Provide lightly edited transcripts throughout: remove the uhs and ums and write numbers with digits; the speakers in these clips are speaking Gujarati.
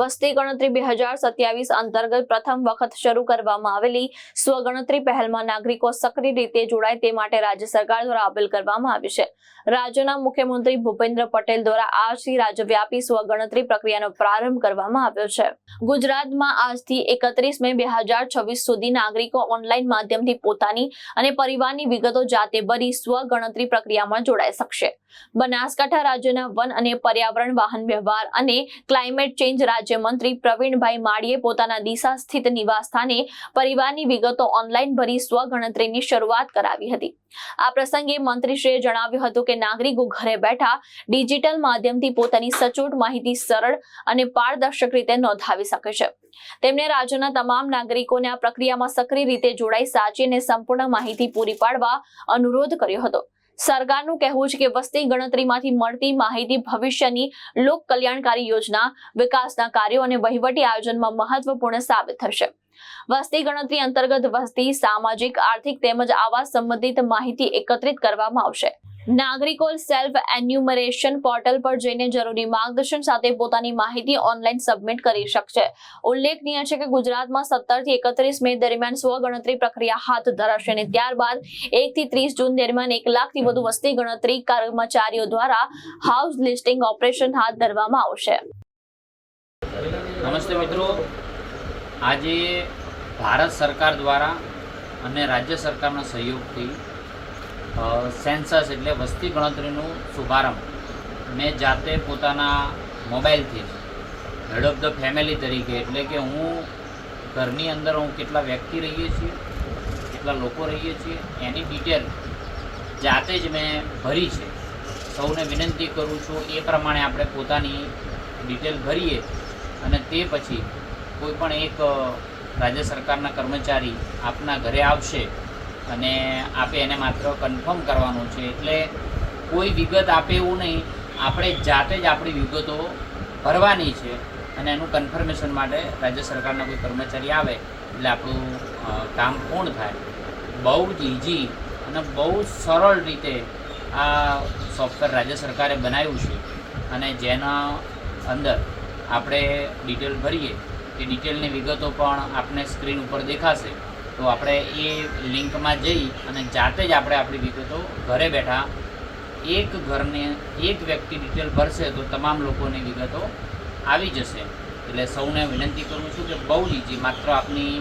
વસ્તી ગણતરી 2027 અંતર્ગત પ્રથમ વખત શરૂ કરવામાં આવેલી સ્વગણતરી પહેલમાં નાગરિકો સક્રિય રીતે જોડાય તે માટે રાજ્ય સરકાર દ્વારા અપીલ કરવામાં આવી છે। રાજ્યના મુખ્યમંત્રી ભૂપેન્દ્ર પટેલ દ્વારા આજથી રાજ્યવ્યાપી સ્વગણતરી પ્રક્રિયાનો પ્રારંભ કરવામાં આવ્યો છે। ગુજરાતમાં આજથી 31 મે 2026 સુધી નાગરિકો ઓનલાઈન માધ્યમથી પોતાની અને પરિવારની વિગતો જાતે ભરી સ્વગણતરી પ્રક્રિયામાં જોડાઈ શકશે। બનાસકાંઠા રાજ્યના વન અને પર્યાવરણ, વાહન વ્યવહાર અને ક્લાઇમેટ ચેન્જ રાજ્યમંત્રી પ્રવીણભાઈ માળીએ પોતાના ડીસા સ્થિત નિવાસ સ્થાને પરિવારની વિગતો ઓનલાઈન ભરી સ્વગણતરીની શરૂઆત કરાવી હતી। આ પ્રસંગે મંત્રીશ્રીએ જણાવ્યું હતું કે નાગરિકો ઘરે બેઠા ડિજિટલ માધ્યમથી પોતાની સચોટ માહિતી સરળ અને પારદર્શક રીતે નોંધાવી શકે છે। તેમણે રાજ્યના તમામ નાગરિકોને આ પ્રક્રિયામાં સક્રિય રીતે જોડાઈ સાચી અને સંપૂર્ણ માહિતી પૂરી પાડવા અનુરોધ કર્યો હતો। સરકારનું કહેવું છે કે વસ્તી ગણતરીમાંથી મળતી માહિતી ભવિષ્યની લોક કલ્યાણકારી યોજના, વિકાસના કાર્યો અને વહીવટી આયોજનમાં મહત્વપૂર્ણ સાબિત થશે। વસ્તી ગણતરી અંતર્ગત વસ્તી, સામાજિક, આર્થિક તેમજ આવાસ સંબંધિત માહિતી એકત્રિત કરવામાં આવશે। નાગરિકો સેલ્ફ એન્યુમરેશન પોર્ટલ પર જઈને જરૂરી માર્ગદર્શન સાથે પોતાની માહિતી ઓનલાઈન સબમિટ કરી શકશે। ઉલ્લેખનીય છે કે ગુજરાતમાં 17 થી 31 મે દરમિયાન સ્વગણતરી પ્રક્રિયા હાથ ધરાશે અને ત્યારબાદ 1 થી 30 જૂન દરમિયાન 1 લાખથી વધુ વસ્તી ગણતરી કર્મચારીઓ દ્વારા હાઉસ લિસ્ટિંગ ઓપરેશન હાથ ધરવામાં આવશે। નમસ્તે મિત્રો, આજે ભારત સરકાર દ્વારા અને રાજ્ય સરકારના સહયોગથી સેન્સસ એટલે વસ્તી ગણતરીનું શુભારંભ મેં જાતે પોતાના મોબાઈલથી હેડ ઓફ ધ ફેમિલી તરીકે, એટલે કે હું ઘરની અંદર કેટલા વ્યક્તિ રહીએ છીએ, કેટલા લોકો રહીએ છીએ, એની ડિટેલ જાતે જ મેં ભરી છે। સૌને વિનંતી કરું છું એ પ્રમાણે આપણે પોતાની ડિટેલ ભરીએ અને તે પછી કોઈ પણ એક રાજ્ય સરકારના કર્મચારી આપના ઘરે આવશે અને આપે એને માત્ર કન્ફર્મ કરવાનું છે। એટલે કોઈ વિગત આપે એવું નહીં, આપણે જાતે જ આપણી વિગતો ભરવાની છે અને એનું કન્ફર્મેશન માટે રાજ્ય સરકારના કોઈ કર્મચારી આવે એટલે આપણું કામ પૂર્ણ થાય। બહુ જ ઇઝી અને બહુ સરળ રીતે આ સોફ્ટવેર રાજ્ય સરકારે બનાવ્યું છે અને જેના અંદર આપણે ડિટેલ ભરીએ એ ડિટેલની વિગતો પણ આપને સ્ક્રીન ઉપર દેખાશે। તો આપણે એ લિંકમાં જઈ અને જાતે જ આપણે આપણી વિગતો ઘરે બેઠા એક ઘરને એક વ્યક્તિ ડિટેલ ભરશે તો તમામ લોકોની વિગતો આવી જશે। એટલે સૌને વિનંતી કરું છું કે બહુ જ ઇઝી, માત્ર આપની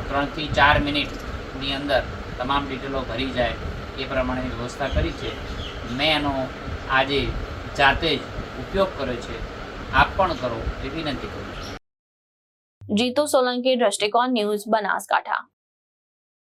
3 થી 4 મિનિટની અંદર તમામ ડિટેલો ભરી જાય એ પ્રમાણેની વ્યવસ્થા કરી છે। મેં એનો આજે જાતે જ ઉપયોગ કર્યો છે, આપ પણ કરો એ વિનંતી કરું છું। જીતુ સોલંકી, દ્રષ્ટિકોણ ન્યૂઝ, બનાસકાંઠા।